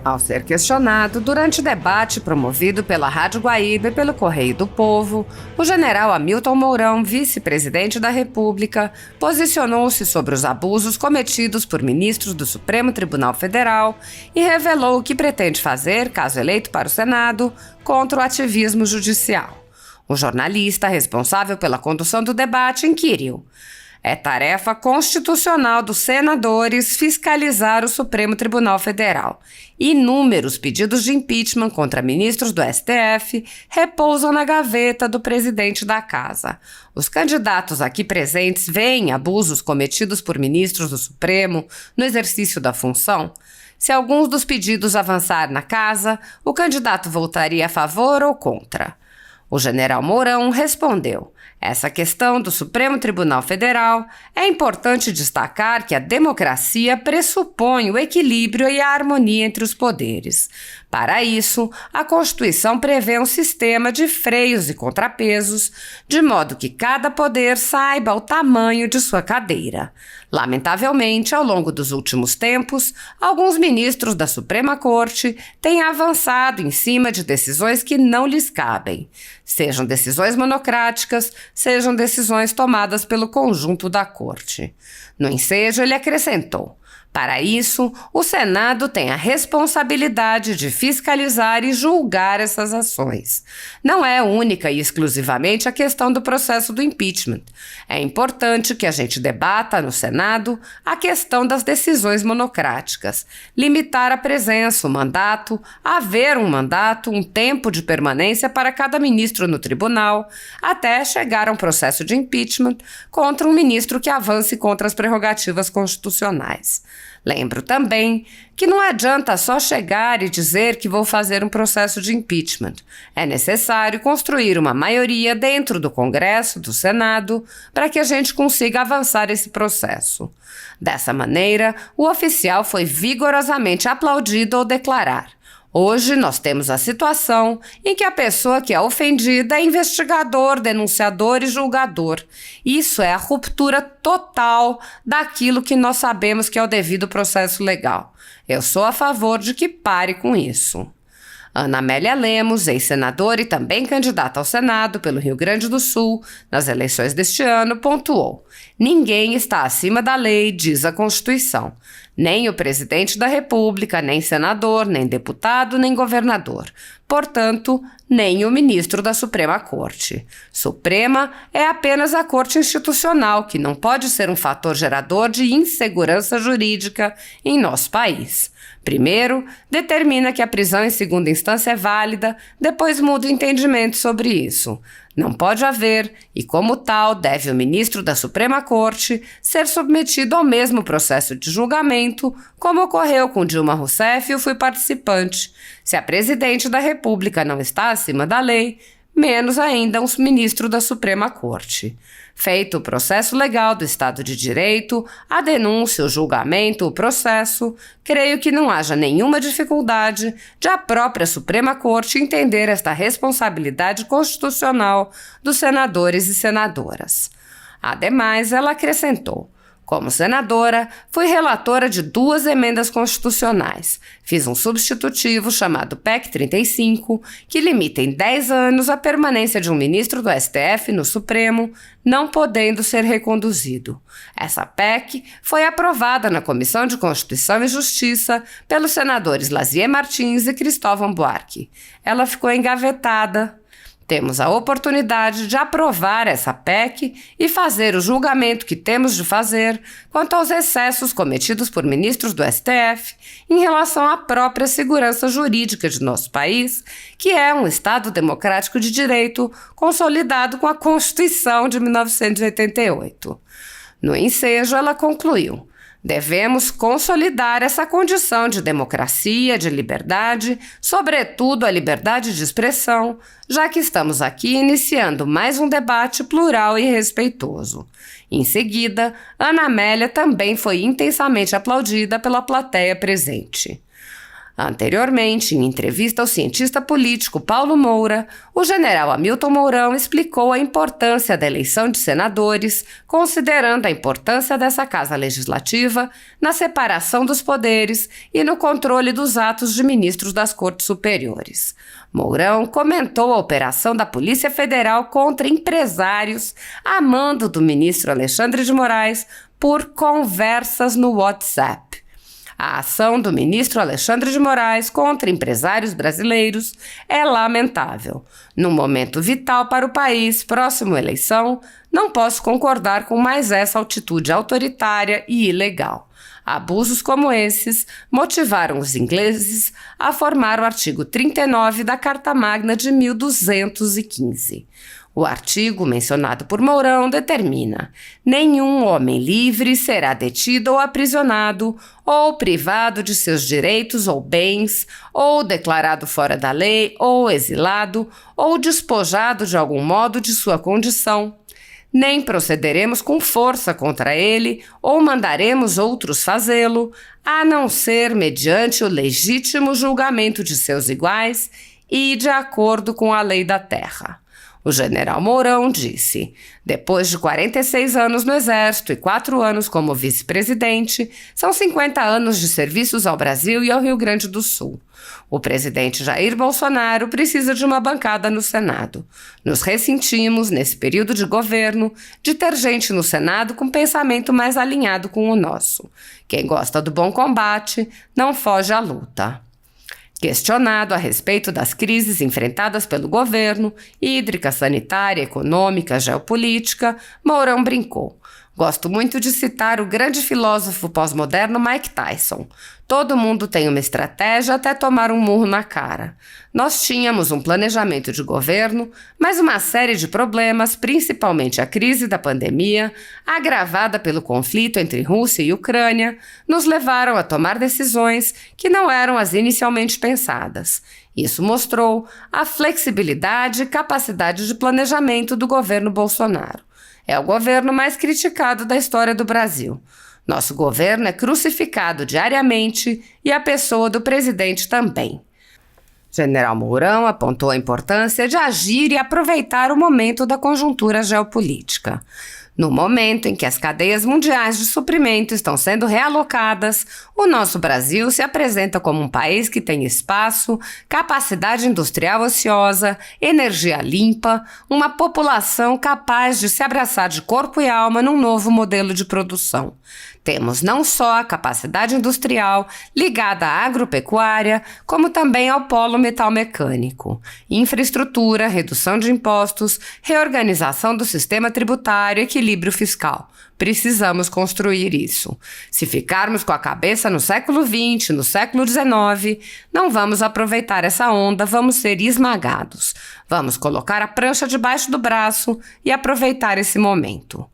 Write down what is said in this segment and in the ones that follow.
Ao ser questionado durante debate promovido pela Rádio Guaíba e pelo Correio do Povo, o general Hamilton Mourão, vice-presidente da República, posicionou-se sobre os abusos cometidos por ministros do Supremo Tribunal Federal e revelou o que pretende fazer, caso eleito para o Senado, contra o ativismo judicial. O jornalista responsável pela condução do debate inquiriu: é tarefa constitucional dos senadores fiscalizar o Supremo Tribunal Federal. Inúmeros pedidos de impeachment contra ministros do STF repousam na gaveta do presidente da Casa. Os candidatos aqui presentes veem abusos cometidos por ministros do Supremo no exercício da função? Se alguns dos pedidos avançar na Casa, o candidato votaria a favor ou contra? O general Mourão respondeu: essa questão do Supremo Tribunal Federal é importante destacar que a democracia pressupõe o equilíbrio e a harmonia entre os poderes. Para isso, a Constituição prevê um sistema de freios e contrapesos, de modo que cada poder saiba o tamanho de sua cadeira. Lamentavelmente, ao longo dos últimos tempos, alguns ministros da Suprema Corte têm avançado em cima de decisões que não lhes cabem. Sejam decisões monocráticas, sejam decisões tomadas pelo conjunto da Corte. No ensejo, ele acrescentou: para isso, o Senado tem a responsabilidade de fiscalizar e julgar essas ações. Não é única e exclusivamente a questão do processo do impeachment. É importante que a gente debata no Senado a questão das decisões monocráticas, limitar a presença, o mandato, haver um mandato, um tempo de permanência para cada ministro no tribunal, até chegar a um processo de impeachment contra um ministro que avance contra as prerrogativas constitucionais. Lembro também que não adianta só chegar e dizer que vou fazer um processo de impeachment. É necessário construir uma maioria dentro do Congresso, do Senado, para que a gente consiga avançar esse processo. Dessa maneira, o oficial foi vigorosamente aplaudido ao declarar: hoje nós temos a situação em que a pessoa que é ofendida é investigador, denunciador e julgador. Isso é a ruptura total daquilo que nós sabemos que é o devido processo legal. Eu sou a favor de que pare com isso. Ana Amélia Lemos, ex-senadora e também candidata ao Senado pelo Rio Grande do Sul, nas eleições deste ano, pontuou: ninguém está acima da lei, diz a Constituição. Nem o presidente da República, nem senador, nem deputado, nem governador. Portanto, nem o ministro da Suprema Corte. Suprema é apenas a Corte Institucional, que não pode ser um fator gerador de insegurança jurídica em nosso país. Primeiro, determina que a prisão em segunda instância é válida, depois muda o entendimento sobre isso. Não pode haver, e como tal, deve o ministro da Suprema Corte ser submetido ao mesmo processo de julgamento, como ocorreu com Dilma Rousseff e eu fui participante. Se a presidente da República não está acima da lei, menos ainda um ministro da Suprema Corte. Feito o processo legal do Estado de Direito, a denúncia, o julgamento, o processo, creio que não haja nenhuma dificuldade de a própria Suprema Corte entender esta responsabilidade constitucional dos senadores e senadoras. Ademais, ela acrescentou: como senadora, fui relatora de 2 emendas constitucionais. Fiz um substitutivo chamado PEC 35, que limita em 10 anos a permanência de um ministro do STF no Supremo, não podendo ser reconduzido. Essa PEC foi aprovada na Comissão de Constituição e Justiça pelos senadores Lazier Martins e Cristóvão Buarque. Ela ficou engavetada. Temos a oportunidade de aprovar essa PEC e fazer o julgamento que temos de fazer quanto aos excessos cometidos por ministros do STF em relação à própria segurança jurídica de nosso país, que é um Estado democrático de direito consolidado com a Constituição de 1988. No ensejo, ela concluiu: devemos consolidar essa condição de democracia, de liberdade, sobretudo a liberdade de expressão, já que estamos aqui iniciando mais um debate plural e respeitoso. Em seguida, Ana Amélia também foi intensamente aplaudida pela plateia presente. Anteriormente, em entrevista ao cientista político Paulo Moura, o general Hamilton Mourão explicou a importância da eleição de senadores, considerando a importância dessa casa legislativa na separação dos poderes e no controle dos atos de ministros das Cortes Superiores. Mourão comentou a operação da Polícia Federal contra empresários a mando do ministro Alexandre de Moraes por conversas no WhatsApp. A ação do ministro Alexandre de Moraes contra empresários brasileiros é lamentável. Num momento vital para o país, próximo à eleição, não posso concordar com mais essa atitude autoritária e ilegal. Abusos como esses motivaram os ingleses a formar o artigo 39 da Carta Magna de 1215. O artigo mencionado por Mourão determina: nenhum homem livre será detido ou aprisionado, ou privado de seus direitos ou bens, ou declarado fora da lei, ou exilado, ou despojado de algum modo de sua condição. Nem procederemos com força contra ele, ou mandaremos outros fazê-lo, a não ser mediante o legítimo julgamento de seus iguais e de acordo com a lei da terra. O general Mourão disse: depois de 46 anos no Exército e 4 anos como vice-presidente, são 50 anos de serviços ao Brasil e ao Rio Grande do Sul. O presidente Jair Bolsonaro precisa de uma bancada no Senado. Nos ressentimos, nesse período de governo, de ter gente no Senado com pensamento mais alinhado com o nosso. Quem gosta do bom combate não foge à luta. Questionado a respeito das crises enfrentadas pelo governo, hídrica, sanitária, econômica, geopolítica, Mourão brincou: gosto muito de citar o grande filósofo pós-moderno Mike Tyson. Todo mundo tem uma estratégia até tomar um murro na cara. Nós tínhamos um planejamento de governo, mas uma série de problemas, principalmente a crise da pandemia, agravada pelo conflito entre Rússia e Ucrânia, nos levaram a tomar decisões que não eram as inicialmente pensadas. Isso mostrou a flexibilidade e capacidade de planejamento do governo Bolsonaro. É o governo mais criticado da história do Brasil. Nosso governo é crucificado diariamente e a pessoa do presidente também. General Mourão apontou a importância de agir e aproveitar o momento da conjuntura geopolítica. No momento em que as cadeias mundiais de suprimento estão sendo realocadas, o nosso Brasil se apresenta como um país que tem espaço, capacidade industrial ociosa, energia limpa, uma população capaz de se abraçar de corpo e alma num novo modelo de produção. Temos não só a capacidade industrial ligada à agropecuária, como também ao polo metal-mecânico, infraestrutura, redução de impostos, reorganização do sistema tributário e equilíbrio fiscal. Precisamos construir isso. Se ficarmos com a cabeça no século XX, no século XIX, não vamos aproveitar essa onda, vamos ser esmagados. Vamos colocar a prancha debaixo do braço e aproveitar esse momento.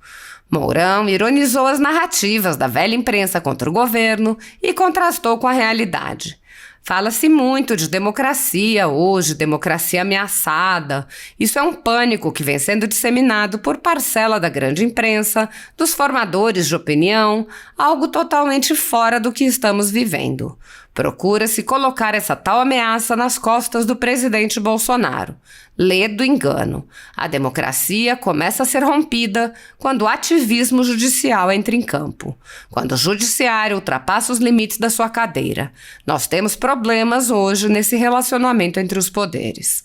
Mourão ironizou as narrativas da velha imprensa contra o governo e contrastou com a realidade. Fala-se muito de democracia hoje, democracia ameaçada. Isso é um pânico que vem sendo disseminado por parcela da grande imprensa, dos formadores de opinião, algo totalmente fora do que estamos vivendo. Procura-se colocar essa tal ameaça nas costas do presidente Bolsonaro. Lê do engano. A democracia começa a ser rompida quando o ativismo judicial entra em campo, quando o judiciário ultrapassa os limites da sua cadeira. Nós temos problemas hoje nesse relacionamento entre os poderes.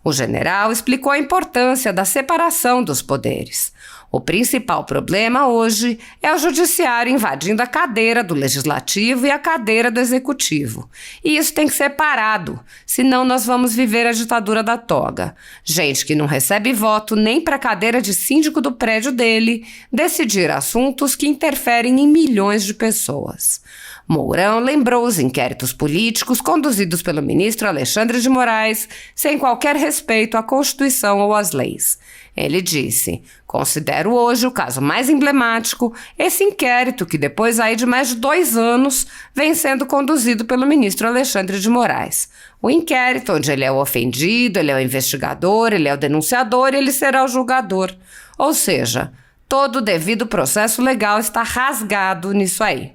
O general explicou a importância da separação dos poderes. O principal problema hoje é o judiciário invadindo a cadeira do legislativo e a cadeira do executivo. E isso tem que ser parado, senão nós vamos viver a ditadura da toga. Gente que não recebe voto nem para a cadeira de síndico do prédio dele decidir assuntos que interferem em milhões de pessoas. Mourão lembrou os inquéritos políticos conduzidos pelo ministro Alexandre de Moraes sem qualquer respeito à Constituição ou às leis. Ele disse: considero hoje o caso mais emblemático esse inquérito que depois aí de mais de 2 anos vem sendo conduzido pelo ministro Alexandre de Moraes. O inquérito onde ele é o ofendido, ele é o investigador, ele é o denunciador e ele será o julgador. Ou seja, todo o devido processo legal está rasgado nisso aí.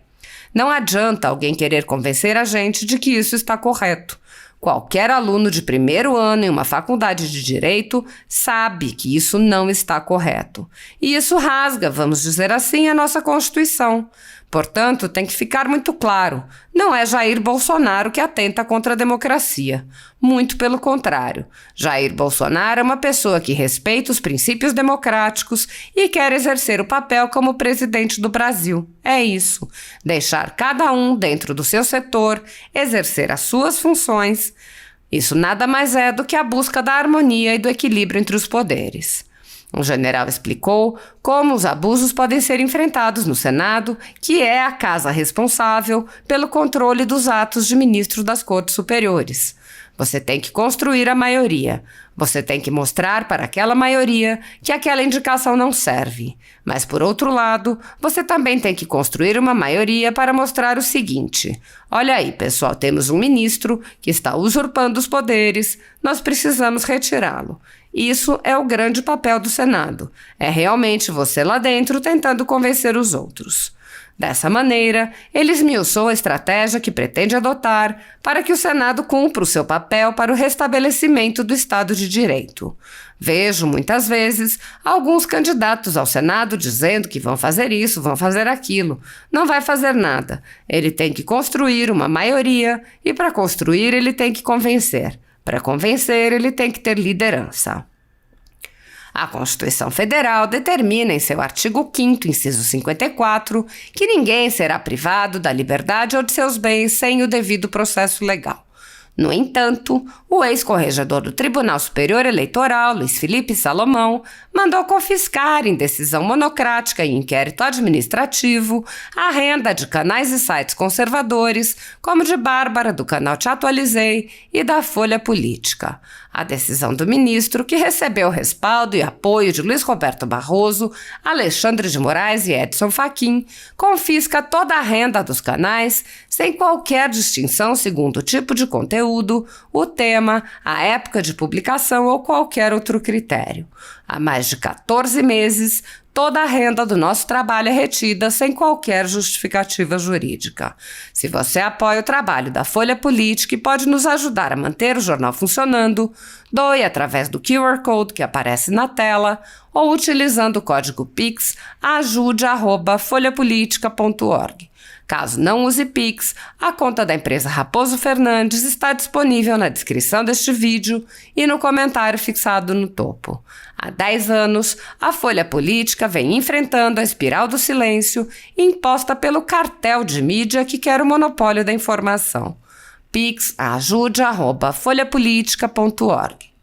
Não adianta alguém querer convencer a gente de que isso está correto. Qualquer aluno de primeiro ano em uma faculdade de direito sabe que isso não está correto. E isso rasga, vamos dizer assim, a nossa Constituição. Portanto, tem que ficar muito claro, não é Jair Bolsonaro que atenta contra a democracia. Muito pelo contrário. Jair Bolsonaro é uma pessoa que respeita os princípios democráticos e quer exercer o papel como presidente do Brasil. É isso. Deixar cada um dentro do seu setor, exercer as suas funções. Isso nada mais é do que a busca da harmonia e do equilíbrio entre os poderes. O general explicou como os abusos podem ser enfrentados no Senado, que é a casa responsável pelo controle dos atos de ministros das Cortes Superiores. Você tem que construir a maioria. Você tem que mostrar para aquela maioria que aquela indicação não serve. Mas, por outro lado, você também tem que construir uma maioria para mostrar o seguinte: olha aí, pessoal, temos um ministro que está usurpando os poderes, nós precisamos retirá-lo. Isso é o grande papel do Senado. É realmente você lá dentro tentando convencer os outros. Dessa maneira, ele esmiuçou a estratégia que pretende adotar para que o Senado cumpra o seu papel para o restabelecimento do Estado de Direito. Vejo, muitas vezes, alguns candidatos ao Senado dizendo que vão fazer isso, vão fazer aquilo. Não vai fazer nada. Ele tem que construir uma maioria e, para construir, ele tem que convencer. Para convencer, ele tem que ter liderança. A Constituição Federal determina em seu artigo 5º, inciso 54, que ninguém será privado da liberdade ou de seus bens sem o devido processo legal. No entanto, o ex-corregedor do Tribunal Superior Eleitoral, Luiz Felipe Salomão, mandou confiscar em decisão monocrática e inquérito administrativo a renda de canais e sites conservadores, como de Bárbara, do canal Te Atualizei, e da Folha Política. A decisão do ministro, que recebeu respaldo e apoio de Luiz Roberto Barroso, Alexandre de Moraes e Edson Fachin, confisca toda a renda dos canais, sem qualquer distinção segundo o tipo de conteúdo, o tema, a época de publicação ou qualquer outro critério. Há mais de 14 meses, toda a renda do nosso trabalho é retida sem qualquer justificativa jurídica. Se você apoia o trabalho da Folha Política e pode nos ajudar a manter o jornal funcionando, doe através do QR Code que aparece na tela ou utilizando o código PIX ajude@folhapolitica.org. Caso não use Pix, a conta da empresa Raposo Fernandes está disponível na descrição deste vídeo e no comentário fixado no topo. Há 10 anos, a Folha Política vem enfrentando a espiral do silêncio imposta pelo cartel de mídia que quer o monopólio da informação. Pix ajude@folhapolitica.org.